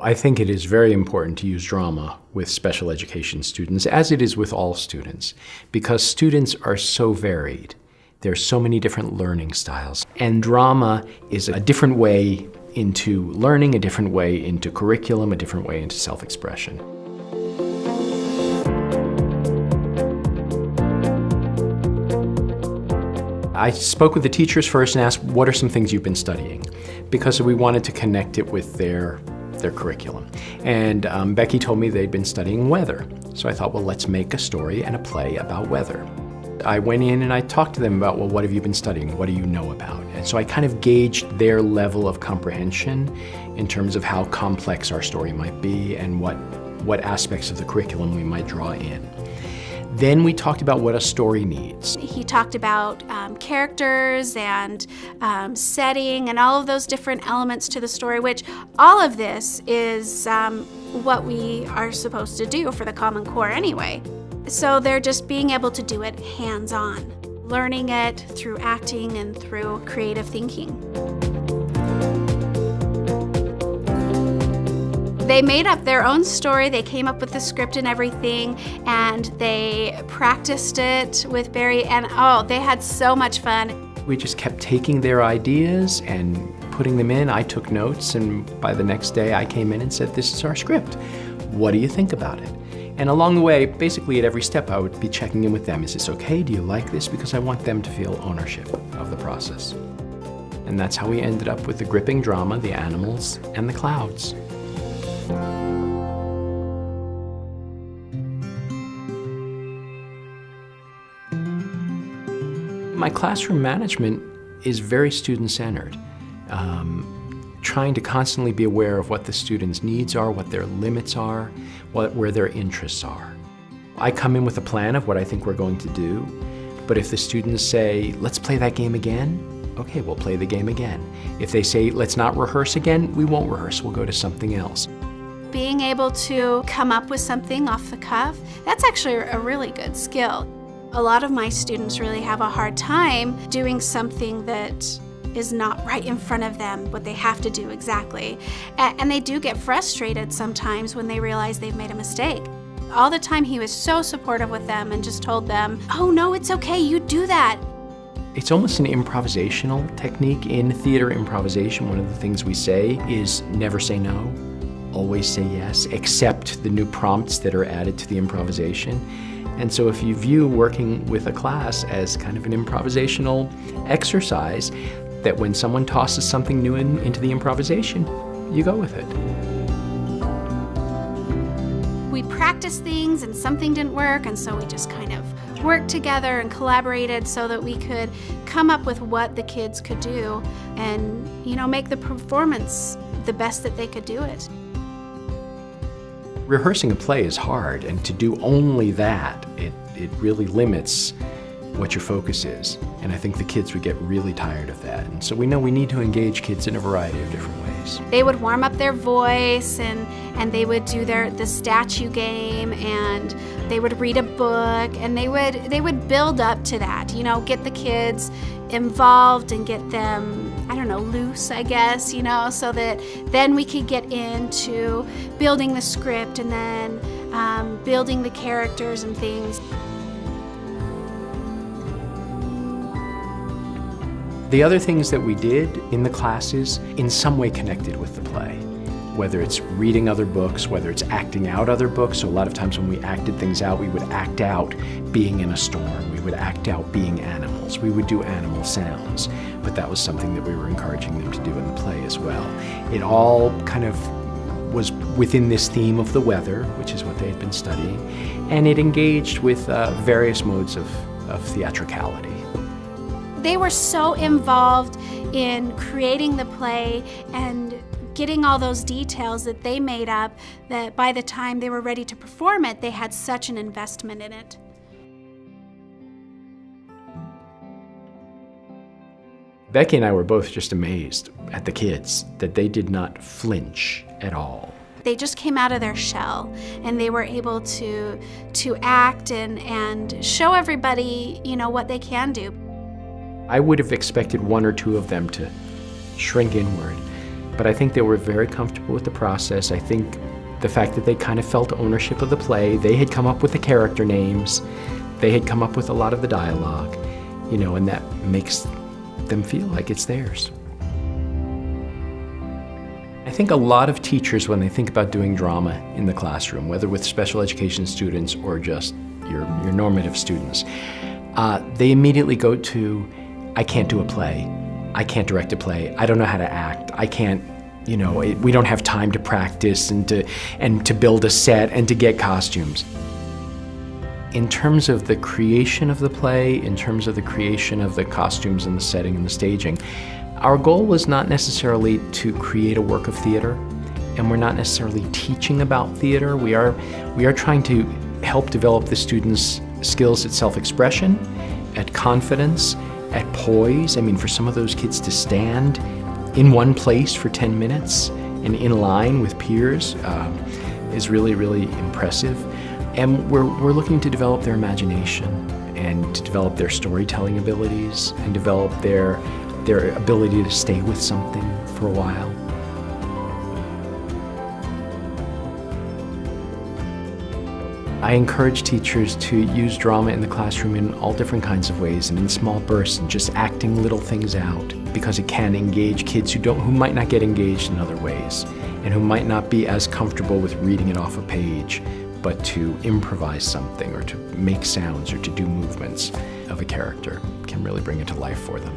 I think it is very important to use drama with special education students, as it is with all students, because students are so varied. There's so many different learning styles. And drama is a different way into learning, a different way into curriculum, a different way into self-expression. I spoke with the teachers first and asked, what are some things you've been studying? Because we wanted to connect it with their curriculum. And Becky told me they'd been studying weather. So I thought, well, let's make a story and a play about weather. I went in and I talked to them about, well, what have you been studying? What do you know about? And so I kind of gauged their level of comprehension in terms of how complex our story might be and what aspects of the curriculum we might draw in. Then we talked about what a story needs. He talked about characters and setting and all of those different elements to the story, which all of this is what we are supposed to do for the Common Core anyway. So they're just being able to do it hands-on, learning it through acting and through creative thinking. They made up their own story, they came up with the script and everything, and they practiced it with Barry, and oh, they had so much fun. We just kept taking their ideas and putting them in. I took notes, and by the next day I came in and said, this is our script. What do you think about it? And along the way, basically at every step, I would be checking in with them. Is this okay? Do you like this? Because I want them to feel ownership of the process. And that's how we ended up with the gripping drama, the animals, and the clouds. My classroom management is very student-centered, trying to constantly be aware of what the students' needs are, what their limits are, where their interests are. I come in with a plan of what I think we're going to do, but if the students say, let's play that game again, okay, we'll play the game again. If they say, let's not rehearse again, we won't rehearse, we'll go to something else. Being able to come up with something off the cuff, that's actually a really good skill. A lot of my students really have a hard time doing something that is not right in front of them, what they have to do exactly. And they do get frustrated sometimes when they realize they've made a mistake. All the time he was so supportive with them and just told them, oh no, it's okay, you do that. It's almost an improvisational technique. In theater improvisation, one of the things we say is never say no, always say yes, accept the new prompts that are added to the improvisation. And so if you view working with a class as kind of an improvisational exercise, that when someone tosses something new into the improvisation, you go with it. We practiced things and something didn't work, and so we just kind of worked together and collaborated so that we could come up with what the kids could do and, you know, make the performance the best that they could do it. Rehearsing a play is hard, and to do only that, it really limits what your focus is. And I think the kids would get really tired of that. And so we know we need to engage kids in a variety of different ways. They would warm up their voice and they would do the statue game, and they would read a book, and they would build up to that, you know, get the kids involved and get them, I don't know, loose, I guess, you know, so that then we could get into building the script and then building the characters and things. The other things that we did in the classes in some way connected with the play, whether it's reading other books, whether it's acting out other books. So a lot of times when we acted things out, we would act out being in a storm. We would act out being animals. We would do animal sounds, but that was something that we were encouraging them to do in the play as well. It all kind of was within this theme of the weather, which is what they had been studying, and it engaged with various modes of theatricality. They were so involved in creating the play and getting all those details that they made up that by the time they were ready to perform it, they had such an investment in it. Becky and I were both just amazed at the kids, that they did not flinch at all. They just came out of their shell, and they were able to act and show everybody, you know, what they can do. I would have expected one or two of them to shrink inward, But I think they were very comfortable with the process. I think the fact that they kind of felt ownership of the play, they had come up with the character names, they had come up with a lot of the dialogue, and that makes them feel like it's theirs. I think a lot of teachers, when they think about doing drama in the classroom, whether with special education students or just your normative students, they immediately go to, I can't do a play, I can't direct a play, I don't know how to act, I can't, we don't have time to practice and to build a set and to get costumes. In terms of the creation of the play, in terms of the creation of the costumes and the setting and the staging, our goal was not necessarily to create a work of theater, and we're not necessarily teaching about theater. We are trying to help develop the students' skills at self-expression, at confidence, at poise. I mean, for some of those kids to stand in one place for 10 minutes and in line with peers is really, really impressive. And we're looking to develop their imagination and to develop their storytelling abilities and develop their ability to stay with something for a while. I encourage teachers to use drama in the classroom in all different kinds of ways and in small bursts and just acting little things out, because it can engage kids who might not get engaged in other ways and who might not be as comfortable with reading it off a page, but to improvise something or to make sounds or to do movements of a character can really bring it to life for them.